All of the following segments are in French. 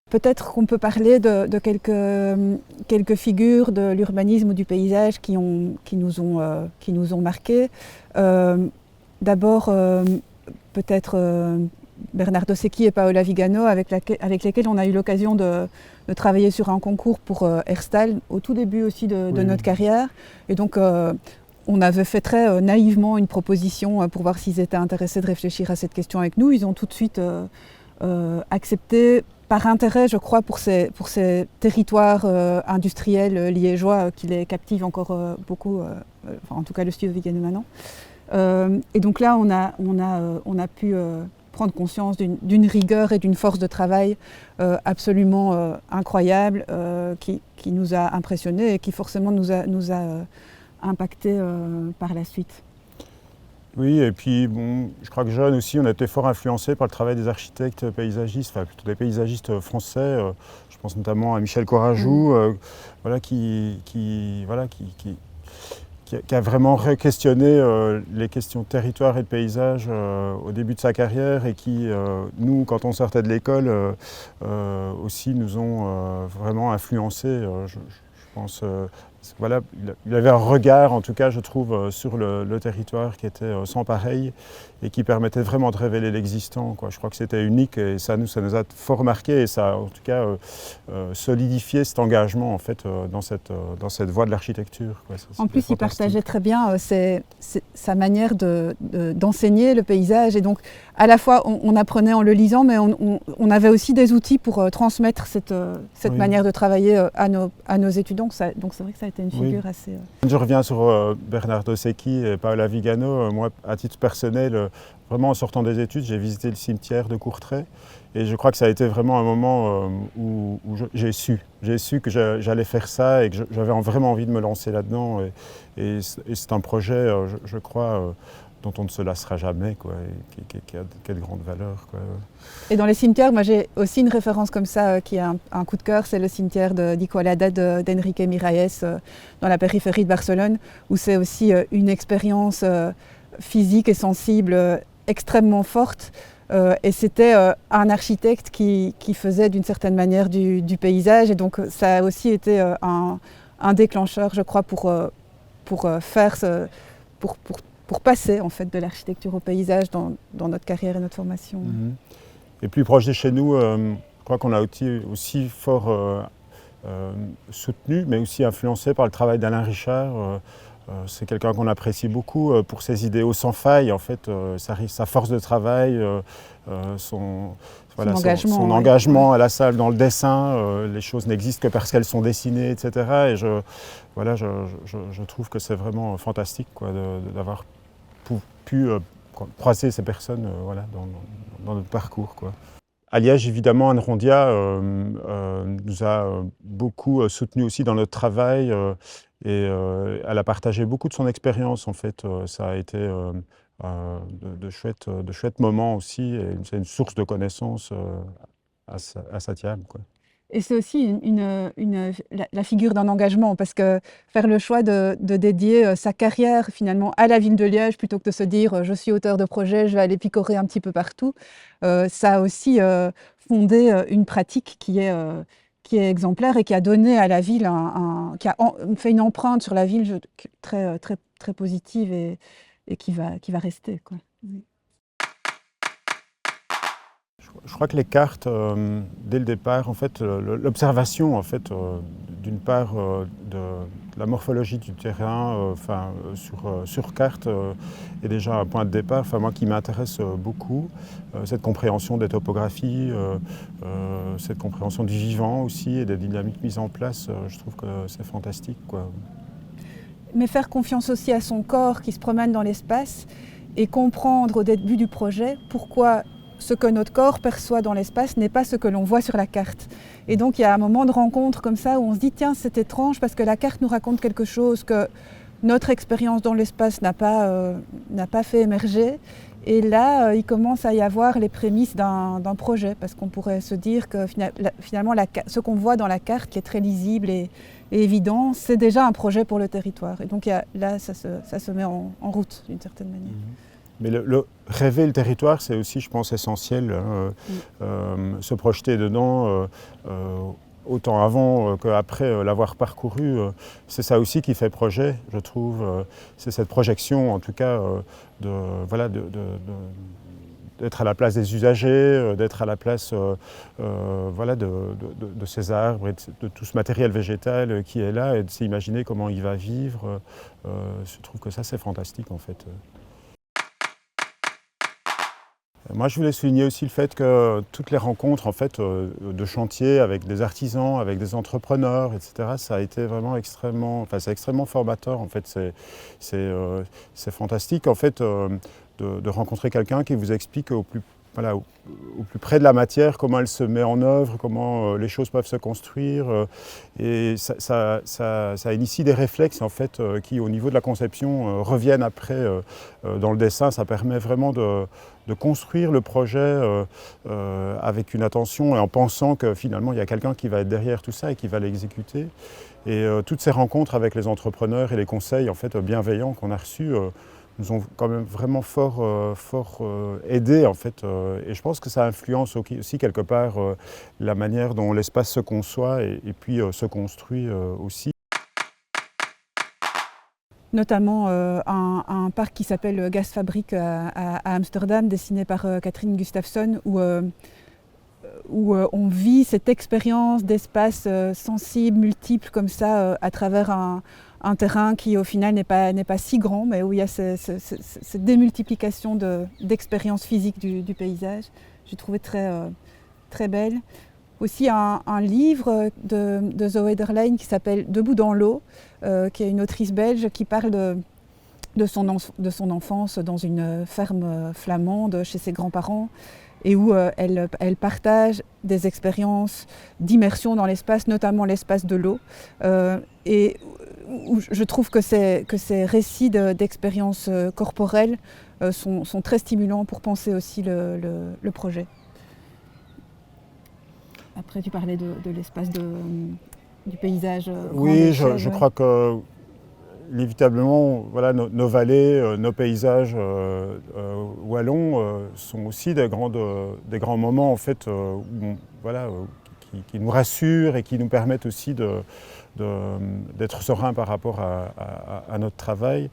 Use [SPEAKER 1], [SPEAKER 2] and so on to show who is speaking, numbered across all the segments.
[SPEAKER 1] Peut-être qu'on peut parler de quelques figures de l'urbanisme ou du paysage qui nous ont marqués. D'abord, peut-être Bernardo Secchi et Paola Vigano, avec lesquels on a eu l'occasion de travailler sur un concours pour Herstal, au tout début aussi de notre carrière. Et donc, on avait fait très naïvement une proposition pour voir s'ils étaient intéressés de réfléchir à cette question avec nous. Ils ont tout de suite accepté, par intérêt, je crois, pour ces territoires industriels liégeois qui les captivent encore beaucoup, en tout cas le studio Vigano maintenant. Et donc là, on a pu prendre conscience d'une rigueur et d'une force de travail absolument incroyable qui nous a impressionnés et qui forcément nous a impactés par la suite.
[SPEAKER 2] Oui, et puis bon, je crois que jeunes aussi, on a été fort influencés par le travail des architectes paysagistes, enfin plutôt des paysagistes français. Je pense notamment à Michel Corajou, qui a vraiment re-questionné les questions de territoire et de paysage au début de sa carrière et qui, nous, quand on sortait de l'école, aussi nous ont vraiment influencés. Je pense, voilà, il avait un regard, en tout cas, je trouve, sur le territoire qui était sans pareil et qui permettait vraiment de révéler l'existant, quoi. Je crois que c'était unique et ça nous a fort marqué et ça a, en tout cas, solidifié cet engagement, en fait, dans cette voie de l'architecture, quoi.
[SPEAKER 1] En plus, il partageait très bien sa manière d'enseigner le paysage et donc, à la fois, on apprenait en le lisant, mais on avait aussi des outils pour transmettre cette manière de travailler à nos étudiants. Donc c'est vrai que ça a été une figure assez...
[SPEAKER 2] Je reviens sur Bernardo Secchi et Paola Vigano. Moi, à titre personnel, vraiment en sortant des études, j'ai visité le cimetière de Courtrai. Et je crois que ça a été vraiment un moment où j'ai su que j'allais faire ça et que j'avais vraiment envie de me lancer là-dedans. Et c'est un projet, je crois, dont on ne se lassera jamais, quoi, et qui a de grandes valeurs, quoi.
[SPEAKER 1] Et dans les cimetières, moi j'ai aussi une référence comme ça qui est un coup de cœur, c'est le cimetière d'Igualada d'Enrique Miralles dans la périphérie de Barcelone, où c'est aussi une expérience physique et sensible extrêmement forte. Et c'était un architecte qui faisait d'une certaine manière du paysage, et donc ça a aussi été un déclencheur, je crois, pour passer en fait de l'architecture au paysage dans notre carrière et notre formation.
[SPEAKER 2] Et plus proche de chez nous, je crois qu'on a aussi fort soutenu, mais aussi influencé par le travail d'Alain Richard. C'est quelqu'un qu'on apprécie beaucoup pour ses idéaux sans faille, en fait, sa force de travail, son engagement à la salle dans le dessin. Les choses n'existent que parce qu'elles sont dessinées, etc. Et je trouve que c'est vraiment fantastique, quoi, d'avoir pu croiser ces personnes dans notre parcours, quoi. À Liège, évidemment, Anne Rondia nous a beaucoup soutenus aussi dans notre travail et elle a partagé beaucoup de son expérience, en fait. Ça a été de chouettes moments aussi et c'est une source de connaissances à Satiam, quoi.
[SPEAKER 1] Et c'est aussi la figure d'un engagement, parce que faire le choix de dédier sa carrière finalement à la ville de Liège plutôt que de se dire je suis auteur de projet, je vais aller picorer un petit peu partout, ça a aussi fondé une pratique qui est exemplaire et qui a donné à la ville, qui a fait une empreinte sur la ville très, très, très positive et qui va rester, quoi.
[SPEAKER 2] Je crois que les cartes, dès le départ, en fait, l'observation, en fait, d'une part de la morphologie du terrain, sur carte, est déjà un point de départ. Enfin, moi, qui m'intéresse beaucoup, cette compréhension des topographies, cette compréhension du vivant aussi et des dynamiques mises en place. Je trouve que c'est fantastique, quoi.
[SPEAKER 1] Mais faire confiance aussi à son corps qui se promène dans l'espace et comprendre au début du projet pourquoi ce que notre corps perçoit dans l'espace n'est pas ce que l'on voit sur la carte. Et donc il y a un moment de rencontre comme ça où on se dit tiens, c'est étrange parce que la carte nous raconte quelque chose que notre expérience dans l'espace n'a pas fait émerger. Et là, il commence à y avoir les prémices d'un projet, parce qu'on pourrait se dire que finalement ce qu'on voit dans la carte, qui est très lisible et évident, c'est déjà un projet pour le territoire. Et donc là, ça se met en route d'une certaine manière.
[SPEAKER 2] Mais rêver le territoire, c'est aussi, je pense, essentiel. Se projeter dedans, autant avant qu'après l'avoir parcouru, c'est ça aussi qui fait projet, je trouve. C'est cette projection, en tout cas, d'être à la place des usagers, d'être à la place de ces arbres et de tout ce matériel végétal qui est là et de s'imaginer comment il va vivre. Je trouve que ça, c'est fantastique, en fait. Moi, je voulais souligner aussi le fait que toutes les rencontres en fait, de chantier avec des artisans, avec des entrepreneurs, etc., ça a été vraiment c'est extrêmement formateur. En fait, c'est fantastique en fait, de rencontrer quelqu'un qui vous explique au plus près de la matière, comment elle se met en œuvre, comment les choses peuvent se construire. Et ça initie des réflexes en fait, qui, au niveau de la conception, reviennent après dans le dessin. Ça permet vraiment de construire le projet avec une attention et en pensant que finalement il y a quelqu'un qui va être derrière tout ça et qui va l'exécuter. Et toutes ces rencontres avec les entrepreneurs et les conseils en fait, bienveillants qu'on a reçus nous ont quand même vraiment fort aidés en fait. Et je pense que ça influence aussi quelque part la manière dont l'espace se conçoit et puis se construit aussi.
[SPEAKER 1] Notamment un parc qui s'appelle Gasfabrik à Amsterdam, dessiné par Catherine Gustafsson, où on vit cette expérience d'espace sensible, multiple comme ça, à travers un terrain qui au final n'est pas si grand, mais où il y a cette démultiplication d'expériences physiques du paysage. J'ai trouvé très belle. Aussi un livre de Zoé Derlein qui s'appelle Debout dans l'eau, qui est une autrice belge qui parle de son enfance dans une ferme flamande chez ses grands-parents, et où elle partage des expériences d'immersion dans l'espace, notamment l'espace de l'eau. Et où je trouve que ces récits d'expériences corporelles sont très stimulants pour penser aussi le projet. Après, tu parlais de l'espace du paysage.
[SPEAKER 2] Oui, je crois que inévitablement, voilà, nos vallées, nos paysages wallons sont aussi des grands moments en fait, qui nous rassurent et qui nous permettent aussi d'être sereins par rapport à notre travail.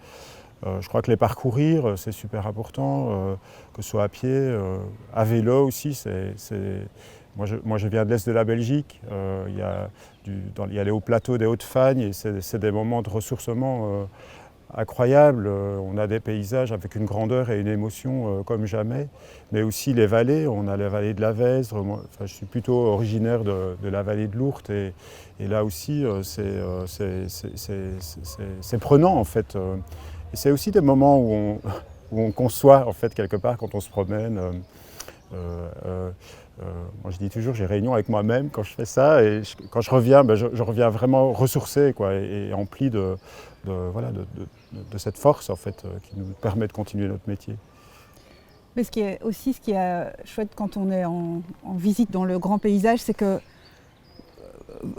[SPEAKER 2] Je crois que les parcourir, c'est super important, que ce soit à pied, à vélo aussi. Moi, je viens de l'Est de la Belgique. Il y a les hauts plateaux des Hauts-de-Fagne et c'est des moments de ressourcement incroyables. On a des paysages avec une grandeur et une émotion comme jamais. Mais aussi les vallées. On a la vallée de la Vesdre. Je suis plutôt originaire de la vallée de l'Ourthe. Et là aussi, c'est prenant en fait. Et c'est aussi des moments où on conçoit en fait quelque part quand on se promène. Moi je dis toujours, j'ai réunion avec moi-même quand je fais ça et quand je reviens, je reviens vraiment ressourcé quoi, et empli de cette force en fait, qui nous permet de continuer notre métier.
[SPEAKER 1] Mais ce qui est chouette quand on est en visite dans le grand paysage, c'est que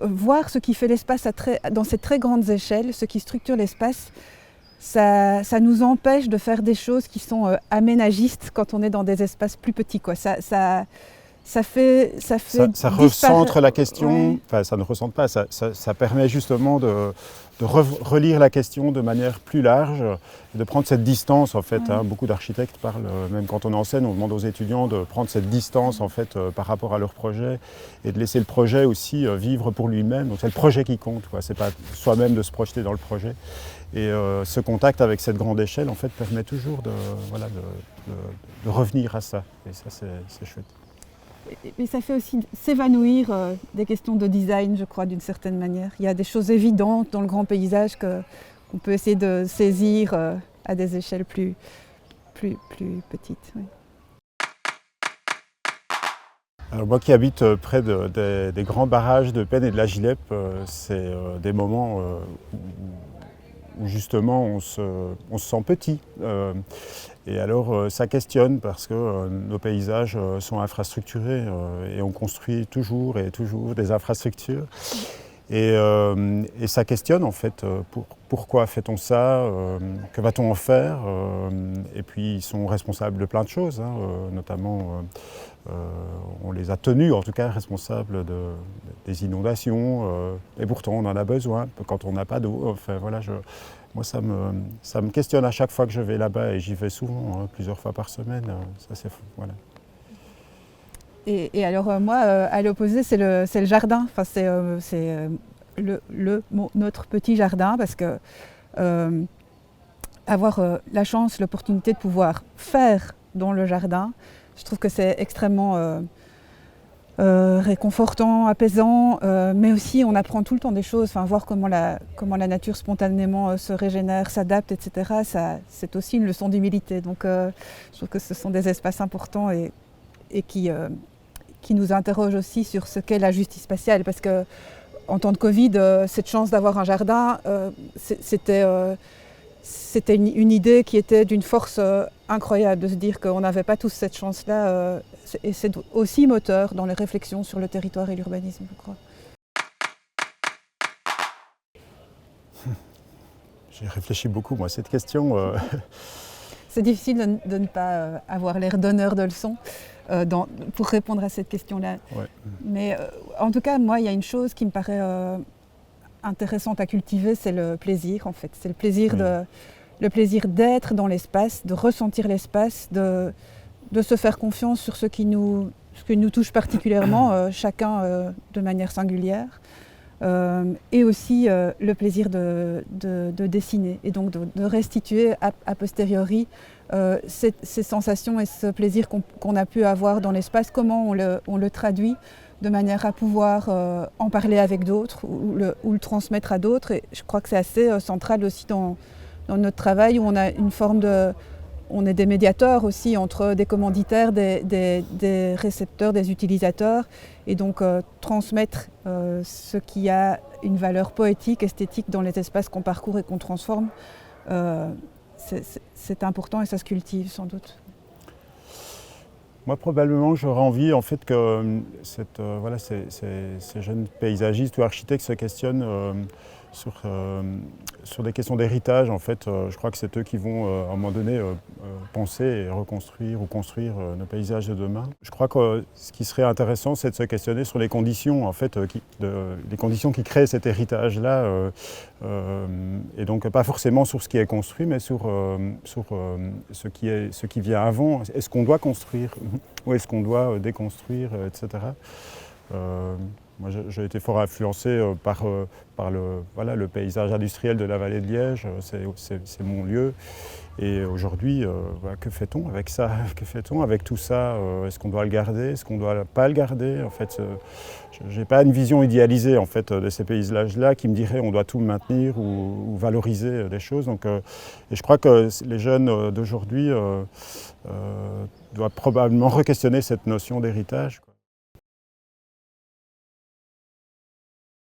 [SPEAKER 1] voir ce qui fait l'espace dans ces très grandes échelles, ce qui structure l'espace, ça nous empêche de faire des choses qui sont aménagistes quand on est dans des espaces plus petits, quoi. Ça
[SPEAKER 2] recentre la question,
[SPEAKER 1] ouais.
[SPEAKER 2] Enfin ça ne recentre pas, ça permet justement de relire la question de manière plus large, et de prendre cette distance en fait. Ouais. Beaucoup d'architectes parlent, même quand on enseigne, on demande aux étudiants de prendre cette distance en fait par rapport à leur projet et de laisser le projet aussi vivre pour lui-même. Donc c'est le projet qui compte, quoi. C'est pas soi-même de se projeter dans le projet. Et ce contact avec cette grande échelle en fait permet toujours de revenir à ça. Et ça c'est chouette.
[SPEAKER 1] Mais ça fait aussi s'évanouir des questions de design, je crois, d'une certaine manière. Il y a des choses évidentes dans le grand paysage qu'on peut essayer de saisir à des échelles plus petites. Oui.
[SPEAKER 2] Alors moi qui habite près des grands barrages de Peine et de la Gileppe, c'est des moments où justement on se sent petit. Et alors ça questionne parce que nos paysages sont infrastructurés et on construit toujours et toujours des infrastructures. Et ça questionne en fait, pourquoi fait-on ça, que va-t-on en faire, et puis ils sont responsables de plein de choses, hein, notamment on les a tenus en tout cas responsables des inondations, et pourtant on en a besoin quand on n'a pas d'eau. Enfin, voilà, moi ça me questionne à chaque fois que je vais là-bas, et j'y vais souvent, hein, plusieurs fois par semaine, ça c'est fou, voilà.
[SPEAKER 1] Et alors moi, à l'opposé, c'est le jardin. Enfin, c'est notre petit jardin, parce que avoir la chance, l'opportunité de pouvoir faire dans le jardin, je trouve que c'est extrêmement réconfortant, apaisant, mais aussi on apprend tout le temps des choses. Enfin, voir comment la nature spontanément se régénère, s'adapte, etc. C'est aussi une leçon d'humilité. Donc je trouve que ce sont des espaces importants et qui nous interroge aussi sur ce qu'est la justice spatiale, parce que en temps de Covid, cette chance d'avoir un jardin, c'était une idée qui était d'une force incroyable, de se dire qu'on n'avait pas tous cette chance-là, et c'est aussi moteur dans les réflexions sur le territoire et l'urbanisme, je crois.
[SPEAKER 2] J'ai réfléchi beaucoup, moi, à cette question.
[SPEAKER 1] C'est difficile de ne pas avoir l'air donneur de leçons pour répondre à cette question-là.
[SPEAKER 2] Ouais.
[SPEAKER 1] Mais en tout cas, moi, il y a une chose qui me paraît intéressante à cultiver, c'est le plaisir, en fait. C'est le plaisir d'être dans l'espace, de ressentir l'espace, de se faire confiance sur ce qui nous touche particulièrement, chacun de manière singulière. Et aussi le plaisir de dessiner, et donc de restituer a posteriori ces sensations et ce plaisir qu'on a pu avoir dans l'espace, comment on le traduit de manière à pouvoir en parler avec d'autres ou le transmettre à d'autres. Et je crois que c'est assez central aussi dans notre travail, où on a une forme on est des médiateurs aussi entre des commanditaires, des récepteurs, des utilisateurs, et donc transmettre ce qui a une valeur poétique, esthétique dans les espaces qu'on parcourt et qu'on transforme, c'est important, et ça se cultive sans doute.
[SPEAKER 2] Moi, probablement, j'aurais envie en fait que ces jeunes paysagistes ou architectes se questionnent sur des questions d'héritage. En fait, je crois que c'est eux qui vont, à un moment donné, penser et reconstruire ou construire nos paysages de demain. Je crois que ce qui serait intéressant, c'est de se questionner sur les conditions, en fait, les conditions qui créent cet héritage-là, et donc pas forcément sur ce qui est construit, mais sur ce qui vient avant. Est-ce qu'on doit construire ou est-ce qu'on doit déconstruire, etc. Moi, j'ai été fort influencé par le paysage industriel de la vallée de Liège. C'est mon lieu. Et aujourd'hui, que fait-on avec ça? Que fait-on avec tout ça? Est-ce qu'on doit le garder? Est-ce qu'on ne doit pas le garder? En fait, je n'ai pas une vision idéalisée en fait, de ces paysages-là qui me dirait on doit tout maintenir ou valoriser des choses. Donc, et je crois que les jeunes d'aujourd'hui doivent probablement re-questionner cette notion d'héritage.